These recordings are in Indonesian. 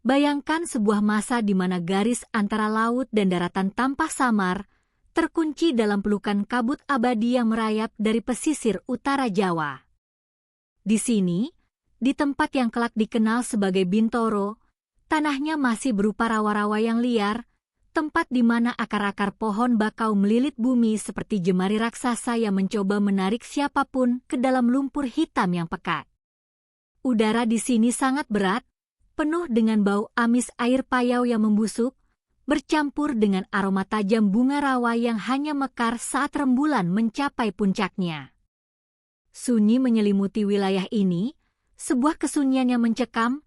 Bayangkan sebuah masa di mana garis antara laut dan daratan tampak samar, terkunci dalam pelukan kabut abadi yang merayap dari pesisir utara Jawa. Di sini, di tempat yang kelak dikenal sebagai Bintoro, tanahnya masih berupa rawa-rawa yang liar, tempat di mana akar-akar pohon bakau melilit bumi seperti jemari raksasa yang mencoba menarik siapapun ke dalam lumpur hitam yang pekat. Udara di sini sangat berat, penuh dengan bau amis air payau yang membusuk, bercampur dengan aroma tajam bunga rawa yang hanya mekar saat rembulan mencapai puncaknya. Sunyi menyelimuti wilayah ini, sebuah kesunyian yang mencekam,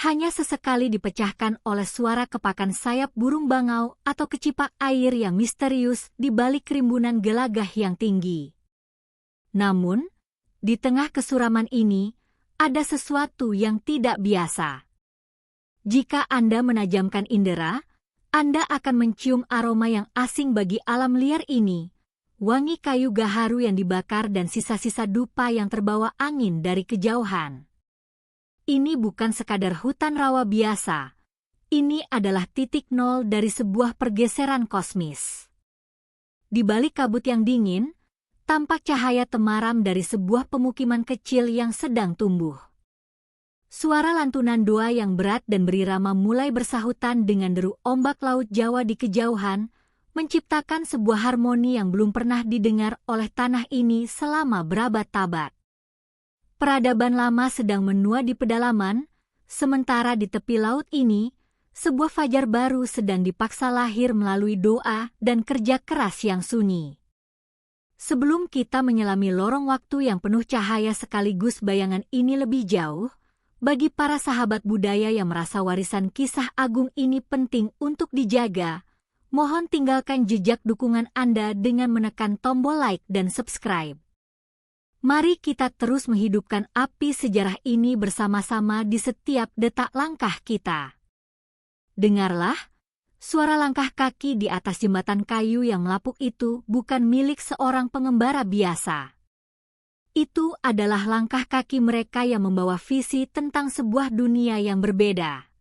hanya sesekali dipecahkan oleh suara kepakan sayap burung bangau atau kecipak air yang misterius di balik rimbunan gelagah yang tinggi. Namun, di tengah kesuraman ini, ada sesuatu yang tidak biasa. Jika Anda menajamkan indera, Anda akan mencium aroma yang asing bagi alam liar ini, wangi kayu gaharu yang dibakar dan sisa-sisa dupa yang terbawa angin dari kejauhan. Ini bukan sekadar hutan rawa biasa, ini adalah titik nol dari sebuah pergeseran kosmis. Di balik kabut yang dingin, tampak cahaya temaram dari sebuah pemukiman kecil yang sedang tumbuh. Suara lantunan doa yang berat dan berirama mulai bersahutan dengan deru ombak laut Jawa di kejauhan, menciptakan sebuah harmoni yang belum pernah didengar oleh tanah ini selama berabad-abad. Peradaban lama sedang menua di pedalaman, sementara di tepi laut ini, sebuah fajar baru sedang dipaksa lahir melalui doa dan kerja keras yang sunyi. Sebelum kita menyelami lorong waktu yang penuh cahaya sekaligus bayangan ini lebih jauh, bagi para sahabat budaya yang merasa warisan kisah agung ini penting untuk dijaga, mohon tinggalkan jejak dukungan Anda dengan menekan tombol like dan subscribe. Mari kita terus menghidupkan api sejarah ini bersama-sama di setiap detak langkah kita. Dengarlah, suara langkah kaki di atas jembatan kayu yang melapuk itu bukan milik seorang pengembara biasa. Itu adalah langkah kaki mereka yang membawa visi tentang sebuah dunia yang berbeda.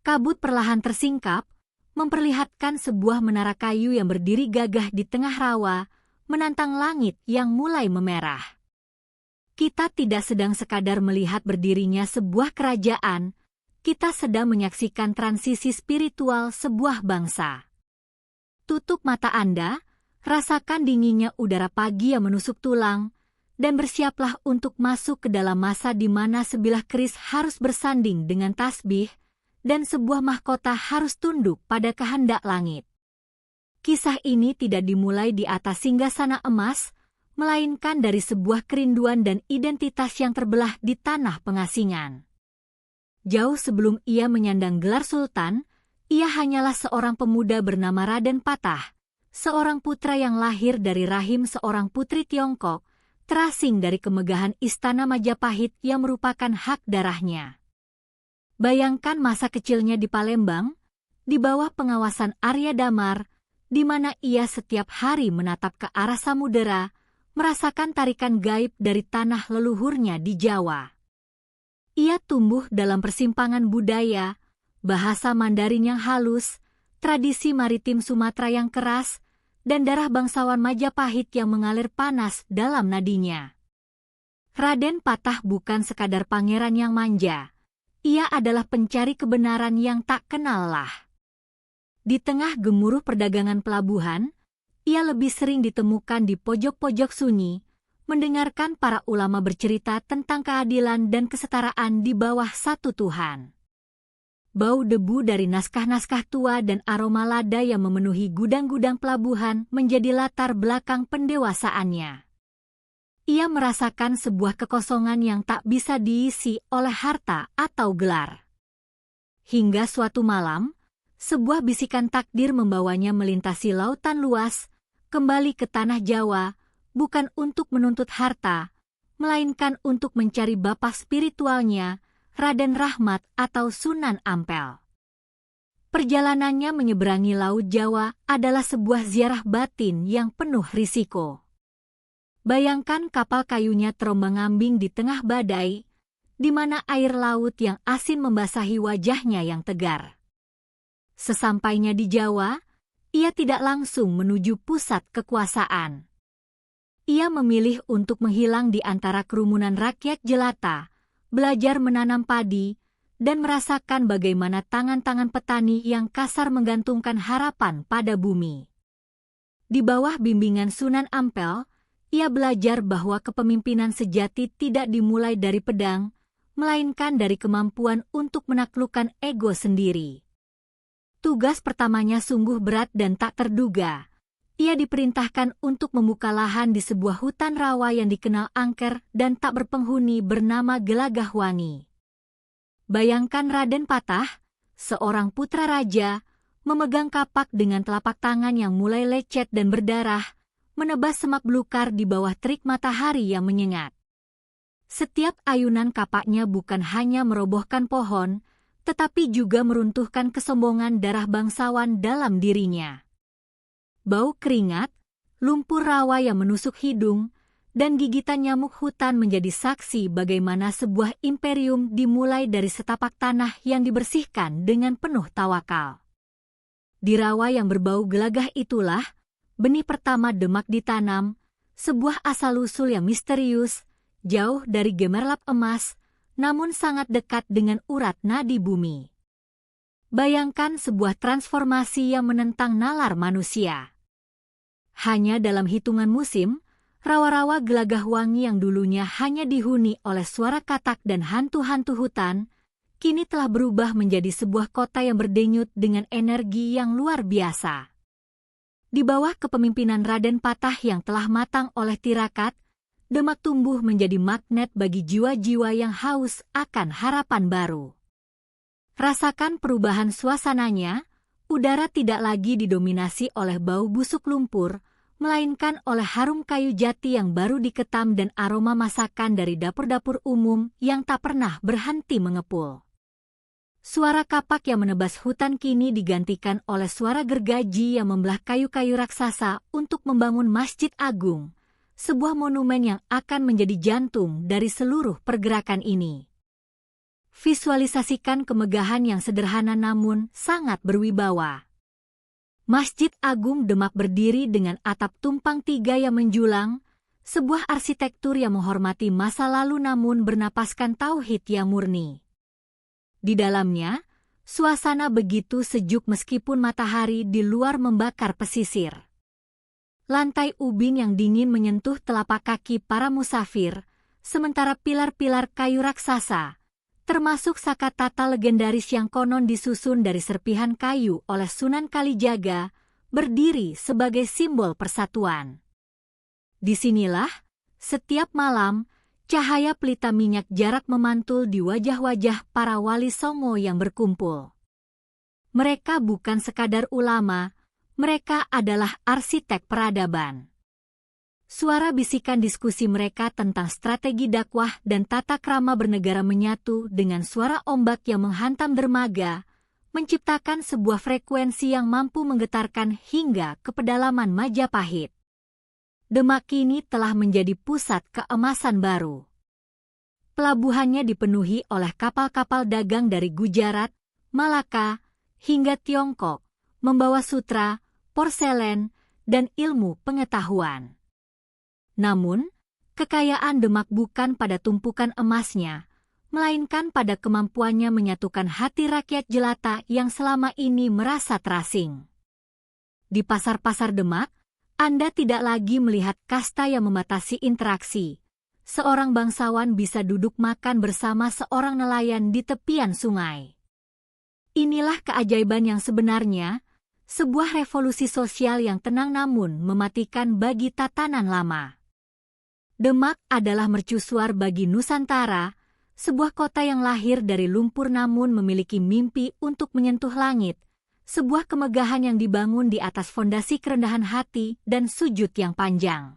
Kabut perlahan tersingkap, memperlihatkan sebuah menara kayu yang berdiri gagah di tengah rawa, menantang langit yang mulai memerah. Kita tidak sedang sekadar melihat berdirinya sebuah kerajaan, kita sedang menyaksikan transisi spiritual sebuah bangsa. Tutup mata Anda, rasakan dinginnya udara pagi yang menusuk tulang, dan bersiaplah untuk masuk ke dalam masa di mana sebilah keris harus bersanding dengan tasbih, dan sebuah mahkota harus tunduk pada kehendak langit. Kisah ini tidak dimulai di atas singgasana emas, melainkan dari sebuah kerinduan dan identitas yang terbelah di tanah pengasingan. Jauh sebelum ia menyandang gelar sultan, ia hanyalah seorang pemuda bernama Raden Patah, seorang putra yang lahir dari rahim seorang putri Tiongkok, terasing dari kemegahan istana Majapahit yang merupakan hak darahnya. Bayangkan masa kecilnya di Palembang, di bawah pengawasan Arya Damar, di mana ia setiap hari menatap ke arah samudera, merasakan tarikan gaib dari tanah leluhurnya di Jawa. Ia tumbuh dalam persimpangan budaya, bahasa Mandarin yang halus, tradisi maritim Sumatera yang keras, dan darah bangsawan Majapahit yang mengalir panas dalam nadinya. Raden Patah bukan sekadar pangeran yang manja, ia adalah pencari kebenaran yang tak kenal lelah. Di tengah gemuruh perdagangan pelabuhan, ia lebih sering ditemukan di pojok-pojok sunyi, mendengarkan para ulama bercerita tentang keadilan dan kesetaraan di bawah satu Tuhan. Bau debu dari naskah-naskah tua dan aroma lada yang memenuhi gudang-gudang pelabuhan menjadi latar belakang pendewasaannya. Ia merasakan sebuah kekosongan yang tak bisa diisi oleh harta atau gelar. Hingga suatu malam, sebuah bisikan takdir membawanya melintasi lautan luas, kembali ke tanah Jawa, bukan untuk menuntut harta, melainkan untuk mencari bapa spiritualnya, Raden Rahmat atau Sunan Ampel. Perjalanannya menyeberangi Laut Jawa adalah sebuah ziarah batin yang penuh risiko. Bayangkan kapal kayunya terombang-ambing di tengah badai, di mana air laut yang asin membasahi wajahnya yang tegar. Sesampainya di Jawa, ia tidak langsung menuju pusat kekuasaan. Ia memilih untuk menghilang di antara kerumunan rakyat jelata, belajar menanam padi, dan merasakan bagaimana tangan-tangan petani yang kasar menggantungkan harapan pada bumi. Di bawah bimbingan Sunan Ampel, ia belajar bahwa kepemimpinan sejati tidak dimulai dari pedang, melainkan dari kemampuan untuk menaklukkan ego sendiri. Tugas pertamanya sungguh berat dan tak terduga. Ia diperintahkan untuk membuka lahan di sebuah hutan rawa yang dikenal angker dan tak berpenghuni bernama Gelagahwangi. Bayangkan Raden Patah, seorang putra raja, memegang kapak dengan telapak tangan yang mulai lecet dan berdarah, menebas semak belukar di bawah terik matahari yang menyengat. Setiap ayunan kapaknya bukan hanya merobohkan pohon, tetapi juga meruntuhkan kesombongan darah bangsawan dalam dirinya. Bau keringat, lumpur rawa yang menusuk hidung, dan gigitan nyamuk hutan menjadi saksi bagaimana sebuah imperium dimulai dari setapak tanah yang dibersihkan dengan penuh tawakal. Di rawa yang berbau gelagah itulah, benih pertama Demak ditanam, sebuah asal-usul yang misterius, jauh dari gemerlap emas, namun sangat dekat dengan urat nadi bumi. Bayangkan sebuah transformasi yang menentang nalar manusia. Hanya dalam hitungan musim, rawa-rawa Gelagahwangi yang dulunya hanya dihuni oleh suara katak dan hantu-hantu hutan, kini telah berubah menjadi sebuah kota yang berdenyut dengan energi yang luar biasa. Di bawah kepemimpinan Raden Patah yang telah matang oleh tirakat, Demak tumbuh menjadi magnet bagi jiwa-jiwa yang haus akan harapan baru. Rasakan perubahan suasananya, udara tidak lagi didominasi oleh bau busuk lumpur, melainkan oleh harum kayu jati yang baru diketam dan aroma masakan dari dapur-dapur umum yang tak pernah berhenti mengepul. Suara kapak yang menebas hutan kini digantikan oleh suara gergaji yang membelah kayu-kayu raksasa untuk membangun Masjid Agung, sebuah monumen yang akan menjadi jantung dari seluruh pergerakan ini. Visualisasikan kemegahan yang sederhana namun sangat berwibawa. Masjid Agung Demak berdiri dengan atap tumpang tiga yang menjulang, sebuah arsitektur yang menghormati masa lalu namun bernapaskan tauhid yang murni. Di dalamnya, suasana begitu sejuk meskipun matahari di luar membakar pesisir. Lantai ubin yang dingin menyentuh telapak kaki para musafir, sementara pilar-pilar kayu raksasa, termasuk Sakatata legendaris yang konon disusun dari serpihan kayu oleh Sunan Kalijaga, berdiri sebagai simbol persatuan. Disinilah, setiap malam, cahaya pelita minyak jarak memantul di wajah-wajah para wali songo yang berkumpul. Mereka bukan sekadar ulama, mereka adalah arsitek peradaban. Suara bisikan diskusi mereka tentang strategi dakwah dan tata krama bernegara menyatu dengan suara ombak yang menghantam dermaga, menciptakan sebuah frekuensi yang mampu menggetarkan hingga ke pedalaman Majapahit. Demak kini telah menjadi pusat keemasan baru. Pelabuhannya dipenuhi oleh kapal-kapal dagang dari Gujarat, Malaka, hingga Tiongkok, membawa sutra, porselen, dan ilmu pengetahuan. Namun, kekayaan Demak bukan pada tumpukan emasnya, melainkan pada kemampuannya menyatukan hati rakyat jelata yang selama ini merasa terasing. Di pasar-pasar Demak, Anda tidak lagi melihat kasta yang membatasi interaksi. Seorang bangsawan bisa duduk makan bersama seorang nelayan di tepian sungai. Inilah keajaiban yang sebenarnya, sebuah revolusi sosial yang tenang namun mematikan bagi tatanan lama. Demak adalah mercusuar bagi Nusantara, sebuah kota yang lahir dari lumpur namun memiliki mimpi untuk menyentuh langit, sebuah kemegahan yang dibangun di atas fondasi kerendahan hati dan sujud yang panjang.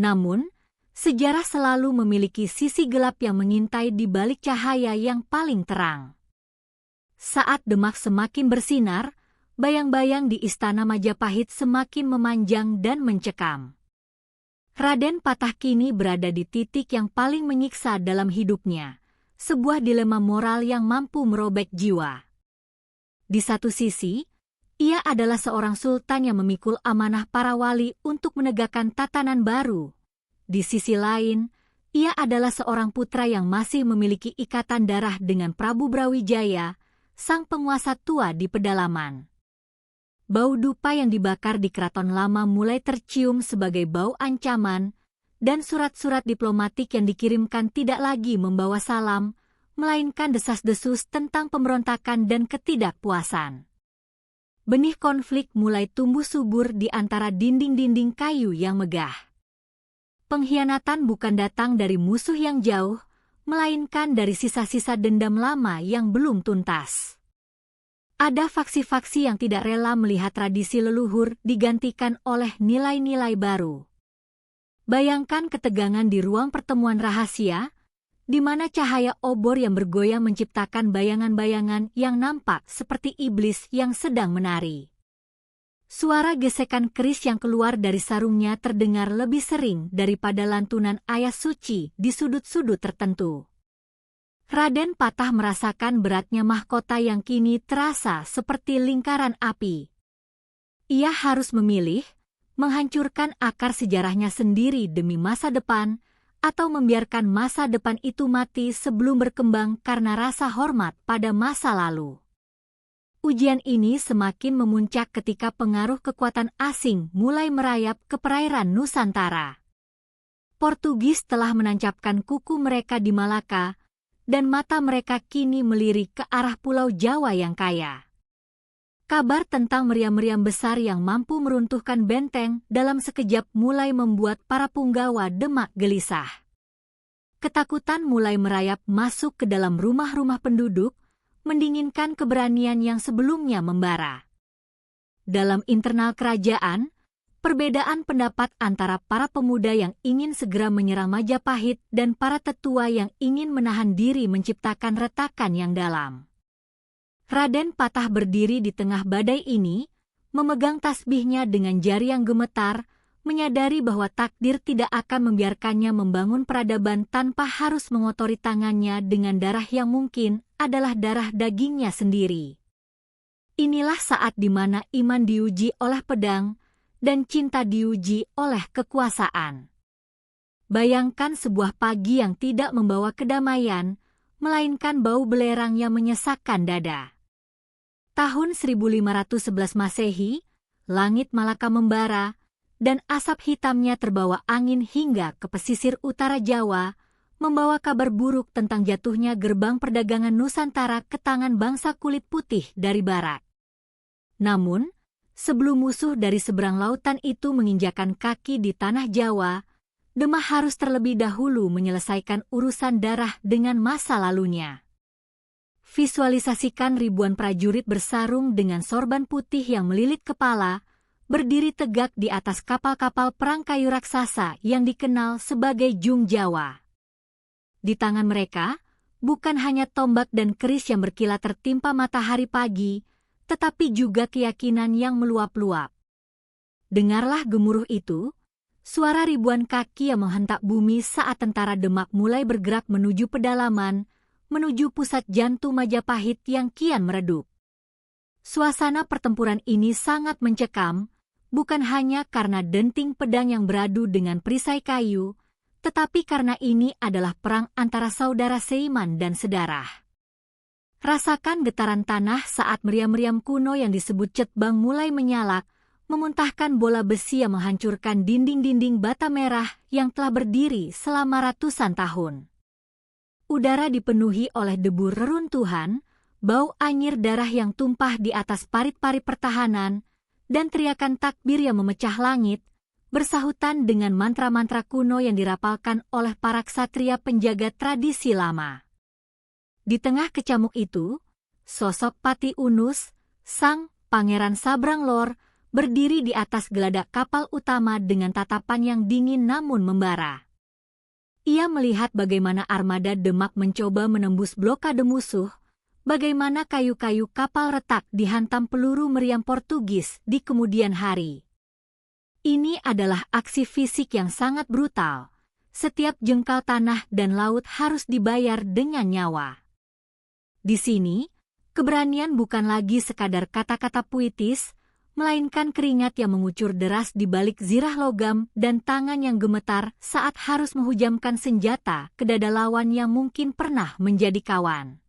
Namun, sejarah selalu memiliki sisi gelap yang mengintai di balik cahaya yang paling terang. Saat Demak semakin bersinar, bayang-bayang di istana Majapahit semakin memanjang dan mencekam. Raden Patah kini berada di titik yang paling menyiksa dalam hidupnya, sebuah dilema moral yang mampu merobek jiwa. Di satu sisi, ia adalah seorang sultan yang memikul amanah para wali untuk menegakkan tatanan baru. Di sisi lain, ia adalah seorang putra yang masih memiliki ikatan darah dengan Prabu Brawijaya, sang penguasa tua di pedalaman. Bau dupa yang dibakar di Keraton Lama mulai tercium sebagai bau ancaman, dan surat-surat diplomatik yang dikirimkan tidak lagi membawa salam, melainkan desas-desus tentang pemberontakan dan ketidakpuasan. Benih konflik mulai tumbuh subur di antara dinding-dinding kayu yang megah. Pengkhianatan bukan datang dari musuh yang jauh, melainkan dari sisa-sisa dendam lama yang belum tuntas. Ada faksi-faksi yang tidak rela melihat tradisi leluhur digantikan oleh nilai-nilai baru. Bayangkan ketegangan di ruang pertemuan rahasia, di mana cahaya obor yang bergoyang menciptakan bayangan-bayangan yang nampak seperti iblis yang sedang menari. Suara gesekan keris yang keluar dari sarungnya terdengar lebih sering daripada lantunan ayat suci di sudut-sudut tertentu. Raden Patah merasakan beratnya mahkota yang kini terasa seperti lingkaran api. Ia harus memilih, menghancurkan akar sejarahnya sendiri demi masa depan, atau membiarkan masa depan itu mati sebelum berkembang karena rasa hormat pada masa lalu. Ujian ini semakin memuncak ketika pengaruh kekuatan asing mulai merayap ke perairan Nusantara. Portugis telah menancapkan kuku mereka di Malaka, dan mata mereka kini melirik ke arah Pulau Jawa yang kaya. Kabar tentang meriam-meriam besar yang mampu meruntuhkan benteng dalam sekejap mulai membuat para punggawa demak gelisah. Ketakutan mulai merayap masuk ke dalam rumah-rumah penduduk, mendinginkan keberanian yang sebelumnya membara. Dalam internal kerajaan, perbedaan pendapat antara para pemuda yang ingin segera menyerang Majapahit dan para tetua yang ingin menahan diri menciptakan retakan yang dalam. Raden Patah berdiri di tengah badai ini, memegang tasbihnya dengan jari yang gemetar, menyadari bahwa takdir tidak akan membiarkannya membangun peradaban tanpa harus mengotori tangannya dengan darah yang mungkin adalah darah dagingnya sendiri. Inilah saat di mana iman diuji oleh pedang dan cinta diuji oleh kekuasaan. Bayangkan sebuah pagi yang tidak membawa kedamaian, melainkan bau belerang yang menyesakkan dada. Tahun 1511 Masehi, langit Malaka membara, dan asap hitamnya terbawa angin hingga ke pesisir utara Jawa, membawa kabar buruk tentang jatuhnya gerbang perdagangan Nusantara ke tangan bangsa kulit putih dari barat. Namun, sebelum musuh dari seberang lautan itu menginjakan kaki di tanah Jawa, Demak harus terlebih dahulu menyelesaikan urusan darah dengan masa lalunya. Visualisasikan ribuan prajurit bersarung dengan sorban putih yang melilit kepala, berdiri tegak di atas kapal-kapal perang kayu raksasa yang dikenal sebagai Jung Jawa. Di tangan mereka, bukan hanya tombak dan keris yang berkilat tertimpa matahari pagi, tetapi juga keyakinan yang meluap-luap. Dengarlah gemuruh itu, suara ribuan kaki yang menghentak bumi saat tentara Demak mulai bergerak menuju pedalaman, menuju pusat jantung Majapahit yang kian meredup. Suasana pertempuran ini sangat mencekam, bukan hanya karena denting pedang yang beradu dengan perisai kayu, tetapi karena ini adalah perang antara saudara seiman dan sedarah. Rasakan getaran tanah saat meriam-meriam kuno yang disebut cetbang mulai menyalak, memuntahkan bola besi yang menghancurkan dinding-dinding bata merah yang telah berdiri selama ratusan tahun. Udara dipenuhi oleh debu reruntuhan, bau anyir darah yang tumpah di atas parit-parit pertahanan, dan teriakan takbir yang memecah langit, bersahutan dengan mantra-mantra kuno yang dirapalkan oleh para ksatria penjaga tradisi lama. Di tengah kecamuk itu, sosok Pati Unus, sang Pangeran Sabranglor, berdiri di atas geladak kapal utama dengan tatapan yang dingin namun membara. Ia melihat bagaimana armada Demak mencoba menembus blokade musuh, bagaimana kayu-kayu kapal retak dihantam peluru meriam Portugis di kemudian hari. Ini adalah aksi fisik yang sangat brutal, setiap jengkal tanah dan laut harus dibayar dengan nyawa. Di sini, keberanian bukan lagi sekadar kata-kata puitis, melainkan keringat yang mengucur deras di balik zirah logam dan tangan yang gemetar saat harus menghujamkan senjata ke dada lawan yang mungkin pernah menjadi kawan.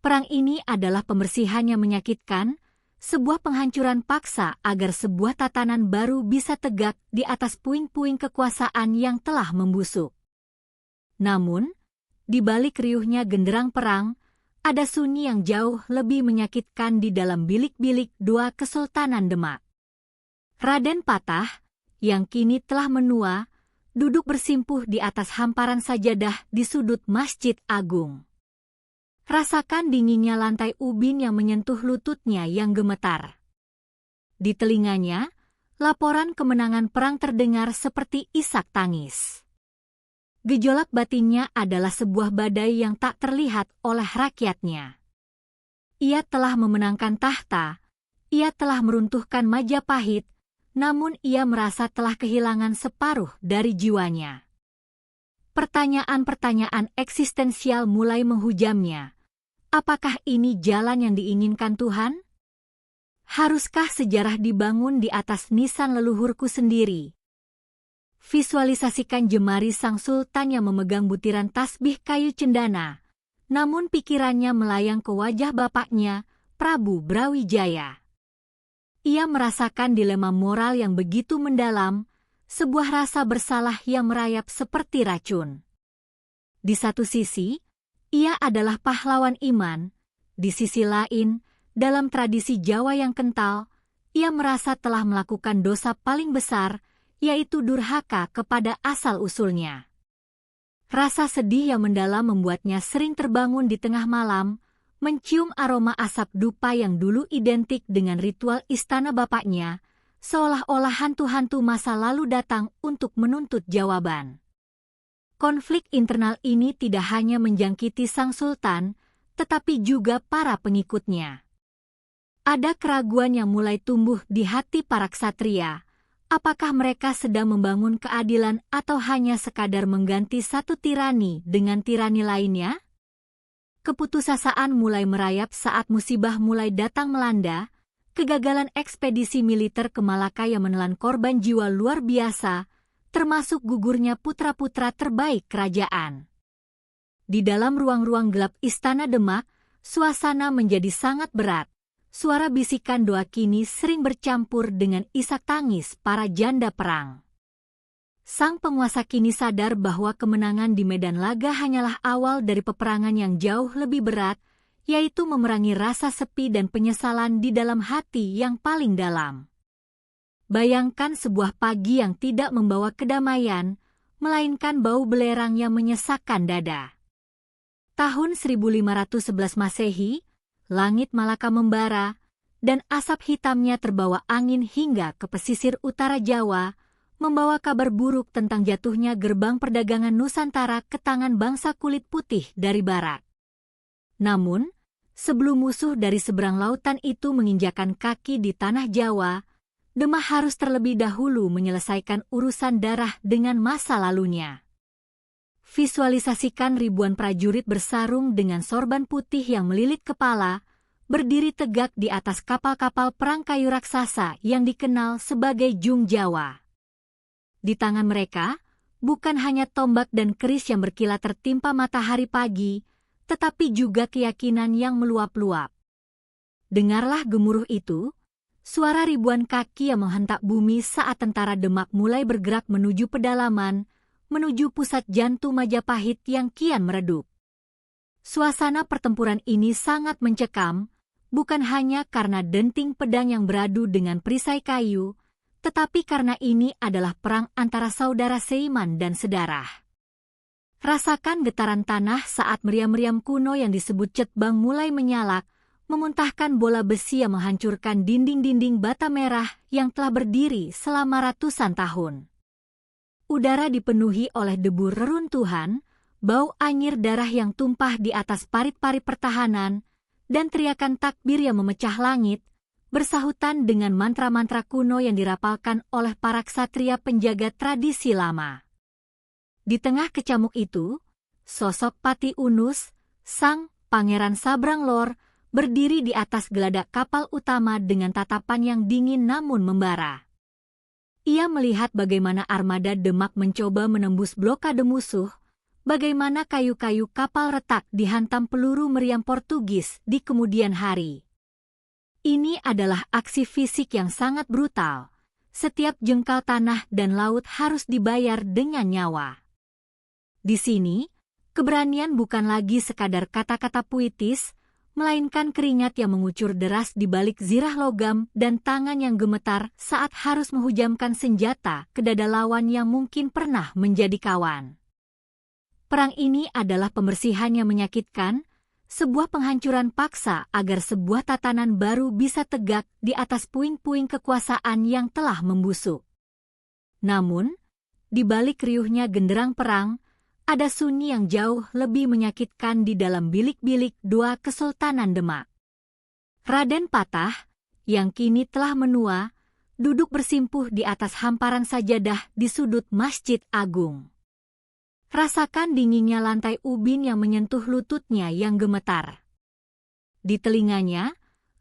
Perang ini adalah pembersihan yang menyakitkan, sebuah penghancuran paksa agar sebuah tatanan baru bisa tegak di atas puing-puing kekuasaan yang telah membusuk. Namun, di balik riuhnya genderang perang, ada sunyi yang jauh lebih menyakitkan di dalam bilik-bilik dua Kesultanan Demak. Raden Patah, yang kini telah menua, duduk bersimpuh di atas hamparan sajadah di sudut Masjid Agung. Rasakan dinginnya lantai ubin yang menyentuh lututnya yang gemetar. Di telinganya, laporan kemenangan perang terdengar seperti isak tangis. Gejolak batinnya adalah sebuah badai yang tak terlihat oleh rakyatnya. Ia telah memenangkan tahta, ia telah meruntuhkan Majapahit, namun ia merasa telah kehilangan separuh dari jiwanya. Pertanyaan-pertanyaan eksistensial mulai menghujamnya. Apakah ini jalan yang diinginkan Tuhan? Haruskah sejarah dibangun di atas nisan leluhurku sendiri? Visualisasikan jemari sang sultan yang memegang butiran tasbih kayu cendana, namun pikirannya melayang ke wajah bapaknya, Prabu Brawijaya. Ia merasakan dilema moral yang begitu mendalam, sebuah rasa bersalah yang merayap seperti racun. Di satu sisi, ia adalah pahlawan iman. Di sisi lain, dalam tradisi Jawa yang kental, ia merasa telah melakukan dosa paling besar, yaitu durhaka kepada asal-usulnya. Rasa sedih yang mendalam membuatnya sering terbangun di tengah malam, mencium aroma asap dupa yang dulu identik dengan ritual istana bapaknya, seolah-olah hantu-hantu masa lalu datang untuk menuntut jawaban. Konflik internal ini tidak hanya menjangkiti sang sultan, tetapi juga para pengikutnya. Ada keraguan yang mulai tumbuh di hati para ksatria. Apakah mereka sedang membangun keadilan atau hanya sekadar mengganti satu tirani dengan tirani lainnya? Keputusasaan mulai merayap saat musibah mulai datang melanda, kegagalan ekspedisi militer ke Malaka yang menelan korban jiwa luar biasa, termasuk gugurnya putra-putra terbaik kerajaan. Di dalam ruang-ruang gelap Istana Demak, suasana menjadi sangat berat. Suara bisikan doa kini sering bercampur dengan isak tangis para janda perang. Sang penguasa kini sadar bahwa kemenangan di medan laga hanyalah awal dari peperangan yang jauh lebih berat, yaitu memerangi rasa sepi dan penyesalan di dalam hati yang paling dalam. Bayangkan sebuah pagi yang tidak membawa kedamaian, melainkan bau belerang yang menyesakkan dada. Tahun 1511 Masehi, langit Malaka membara, dan asap hitamnya terbawa angin hingga ke pesisir utara Jawa, membawa kabar buruk tentang jatuhnya gerbang perdagangan Nusantara ke tangan bangsa kulit putih dari barat. Namun, sebelum musuh dari seberang lautan itu menginjakan kaki di tanah Jawa, Demak harus terlebih dahulu menyelesaikan urusan darah dengan masa lalunya. Visualisasikan ribuan prajurit bersarung dengan sorban putih yang melilit kepala, berdiri tegak di atas kapal-kapal perang kayu raksasa yang dikenal sebagai Jung Jawa. Di tangan mereka, bukan hanya tombak dan keris yang berkilat tertimpa matahari pagi, tetapi juga keyakinan yang meluap-luap. Dengarlah gemuruh itu, suara ribuan kaki yang menghentak bumi saat tentara Demak mulai bergerak menuju pedalaman, menuju pusat jantung Majapahit yang kian meredup. Suasana pertempuran ini sangat mencekam, bukan hanya karena denting pedang yang beradu dengan perisai kayu, tetapi karena ini adalah perang antara saudara seiman dan sedarah. Rasakan getaran tanah saat meriam-meriam kuno yang disebut cetbang mulai menyalak, memuntahkan bola besi yang menghancurkan dinding-dinding bata merah yang telah berdiri selama ratusan tahun. Udara dipenuhi oleh debu reruntuhan, bau anyir darah yang tumpah di atas parit-parit pertahanan, dan teriakan takbir yang memecah langit, bersahutan dengan mantra-mantra kuno yang dirapalkan oleh para ksatria penjaga tradisi lama. Di tengah kecamuk itu, sosok Pati Unus, sang pangeran Sabranglor, berdiri di atas geladak kapal utama dengan tatapan yang dingin namun membara. Ia melihat bagaimana armada Demak mencoba menembus blokade musuh, bagaimana kayu-kayu kapal retak dihantam peluru meriam Portugis di kemudian hari. Ini adalah aksi fisik yang sangat brutal. Setiap jengkal tanah dan laut harus dibayar dengan nyawa. Di sini, keberanian bukan lagi sekadar kata-kata puitis, melainkan keringat yang mengucur deras di balik zirah logam dan tangan yang gemetar saat harus menghujamkan senjata ke dada lawan yang mungkin pernah menjadi kawan. Perang ini adalah pembersihan yang menyakitkan, sebuah penghancuran paksa agar sebuah tatanan baru bisa tegak di atas puing-puing kekuasaan yang telah membusuk. Namun, di balik riuhnya genderang perang, ada sunyi yang jauh lebih menyakitkan di dalam bilik-bilik dua Kesultanan Demak. Raden Patah, yang kini telah menua, duduk bersimpuh di atas hamparan sajadah di sudut Masjid Agung. Rasakan dinginnya lantai ubin yang menyentuh lututnya yang gemetar. Di telinganya,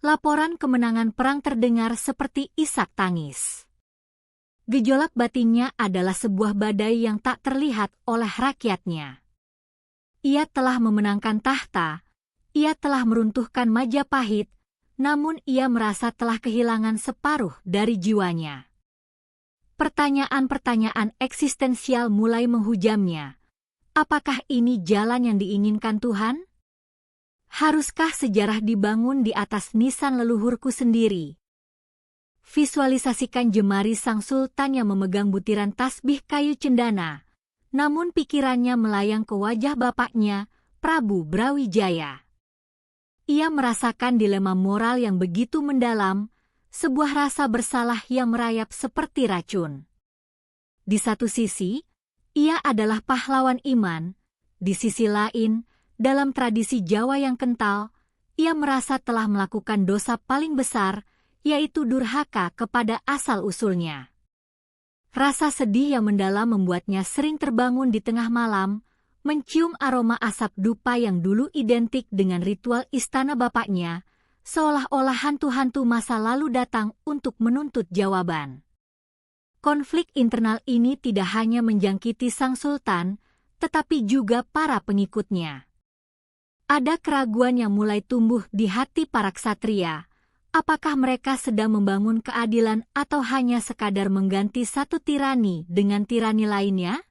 laporan kemenangan perang terdengar seperti isak tangis. Gejolak batinnya adalah sebuah badai yang tak terlihat oleh rakyatnya. Ia telah memenangkan tahta, ia telah meruntuhkan Majapahit, namun ia merasa telah kehilangan separuh dari jiwanya. Pertanyaan-pertanyaan eksistensial mulai menghujamnya. Apakah ini jalan yang diinginkan Tuhan? Haruskah sejarah dibangun di atas nisan leluhurku sendiri? Visualisasikan jemari sang sultan yang memegang butiran tasbih kayu cendana, namun pikirannya melayang ke wajah bapaknya, Prabu Brawijaya. Ia merasakan dilema moral yang begitu mendalam, sebuah rasa bersalah yang merayap seperti racun. Di satu sisi, ia adalah pahlawan iman, di sisi lain, dalam tradisi Jawa yang kental, ia merasa telah melakukan dosa paling besar, yaitu durhaka kepada asal-usulnya. Rasa sedih yang mendalam membuatnya sering terbangun di tengah malam, mencium aroma asap dupa yang dulu identik dengan ritual istana bapaknya, seolah-olah hantu-hantu masa lalu datang untuk menuntut jawaban. Konflik internal ini tidak hanya menjangkiti sang sultan, tetapi juga para pengikutnya. Ada keraguan yang mulai tumbuh di hati para ksatria. Apakah mereka sedang membangun keadilan atau hanya sekadar mengganti satu tirani dengan tirani lainnya?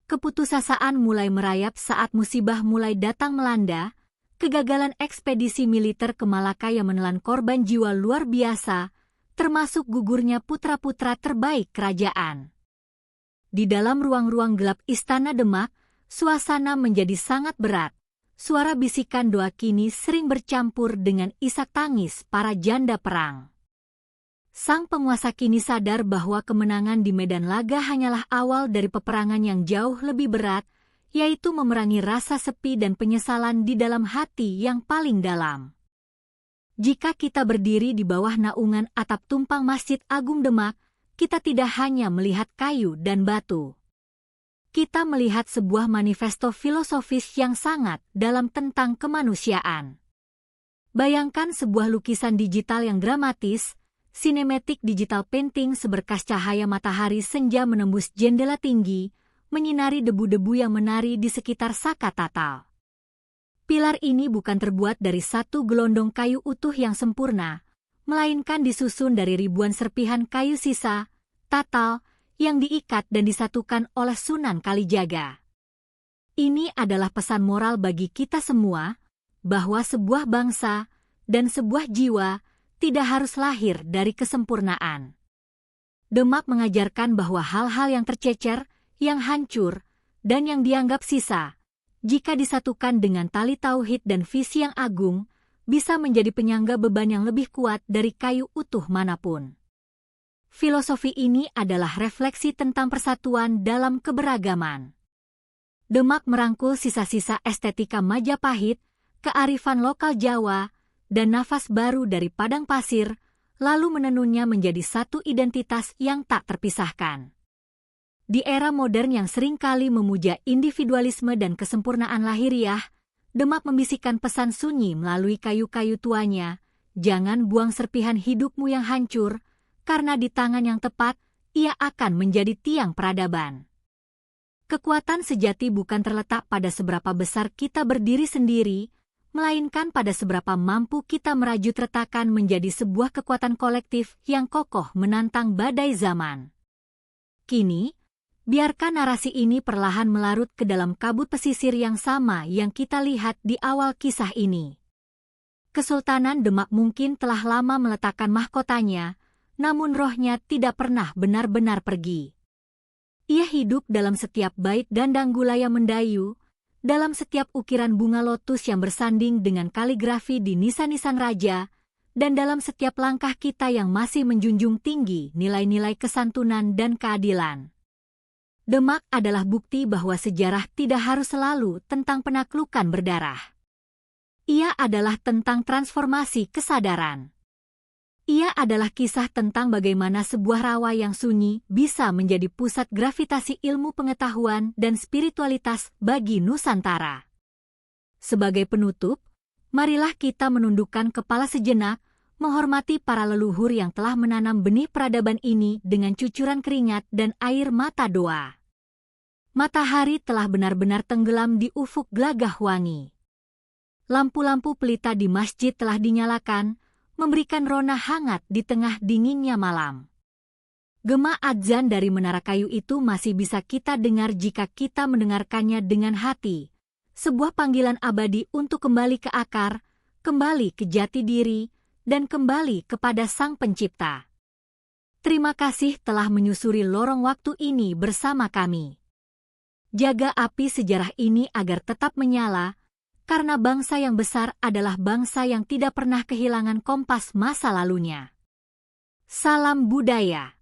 Keputusasaan mulai merayap saat musibah mulai datang melanda, kegagalan ekspedisi militer ke Malaka yang menelan korban jiwa luar biasa, termasuk gugurnya putra-putra terbaik kerajaan. Di dalam ruang-ruang gelap Istana Demak, suasana menjadi sangat berat. Suara bisikan doa kini sering bercampur dengan isak tangis para janda perang. Sang penguasa kini sadar bahwa kemenangan di medan laga hanyalah awal dari peperangan yang jauh lebih berat, yaitu memerangi rasa sepi dan penyesalan di dalam hati yang paling dalam. Jika kita berdiri di bawah naungan atap tumpang Masjid Agung Demak, kita tidak hanya melihat kayu dan batu. Kita melihat sebuah manifesto filosofis yang sangat dalam tentang kemanusiaan. Bayangkan sebuah lukisan digital yang dramatis, cinematic digital painting seberkas cahaya matahari senja menembus jendela tinggi, menyinari debu-debu yang menari di sekitar Saka Tatal. Pilar ini bukan terbuat dari satu gelondong kayu utuh yang sempurna, melainkan disusun dari ribuan serpihan kayu sisa, tatal, yang diikat dan disatukan oleh Sunan Kalijaga. Ini adalah pesan moral bagi kita semua, bahwa sebuah bangsa dan sebuah jiwa tidak harus lahir dari kesempurnaan. Demak mengajarkan bahwa hal-hal yang tercecer, yang hancur, dan yang dianggap sisa, jika disatukan dengan tali tauhid dan visi yang agung, bisa menjadi penyangga beban yang lebih kuat dari kayu utuh manapun. Filosofi ini adalah refleksi tentang persatuan dalam keberagaman. Demak merangkul sisa-sisa estetika Majapahit, kearifan lokal Jawa, dan nafas baru dari padang pasir, lalu menenunnya menjadi satu identitas yang tak terpisahkan. Di era modern yang seringkali memuja individualisme dan kesempurnaan lahiriah, Demak membisikkan pesan sunyi melalui kayu-kayu tuanya, jangan buang serpihan hidupmu yang hancur, karena di tangan yang tepat, ia akan menjadi tiang peradaban. Kekuatan sejati bukan terletak pada seberapa besar kita berdiri sendiri, melainkan pada seberapa mampu kita merajut retakan menjadi sebuah kekuatan kolektif yang kokoh menantang badai zaman. Kini, biarkan narasi ini perlahan melarut ke dalam kabut pesisir yang sama yang kita lihat di awal kisah ini. Kesultanan Demak mungkin telah lama meletakkan mahkotanya, namun rohnya tidak pernah benar-benar pergi. Ia hidup dalam setiap bait dandang gulaya mendayu, dalam setiap ukiran bunga lotus yang bersanding dengan kaligrafi di nisan-nisan raja, dan dalam setiap langkah kita yang masih menjunjung tinggi nilai-nilai kesantunan dan keadilan. Demak adalah bukti bahwa sejarah tidak harus selalu tentang penaklukan berdarah. Ia adalah tentang transformasi kesadaran. Ia adalah kisah tentang bagaimana sebuah rawa yang sunyi bisa menjadi pusat gravitasi ilmu pengetahuan dan spiritualitas bagi Nusantara. Sebagai penutup, marilah kita menundukkan kepala sejenak, menghormati para leluhur yang telah menanam benih peradaban ini dengan cucuran keringat dan air mata doa. Matahari telah benar-benar tenggelam di ufuk gelagah wangi. Lampu-lampu pelita di masjid telah dinyalakan, memberikan rona hangat di tengah dinginnya malam. Gema adzan dari menara kayu itu masih bisa kita dengar jika kita mendengarkannya dengan hati, sebuah panggilan abadi untuk kembali ke akar, kembali ke jati diri, dan kembali kepada Sang Pencipta. Terima kasih telah menyusuri lorong waktu ini bersama kami. Jaga api sejarah ini agar tetap menyala, karena bangsa yang besar adalah bangsa yang tidak pernah kehilangan kompas masa lalunya. Salam budaya.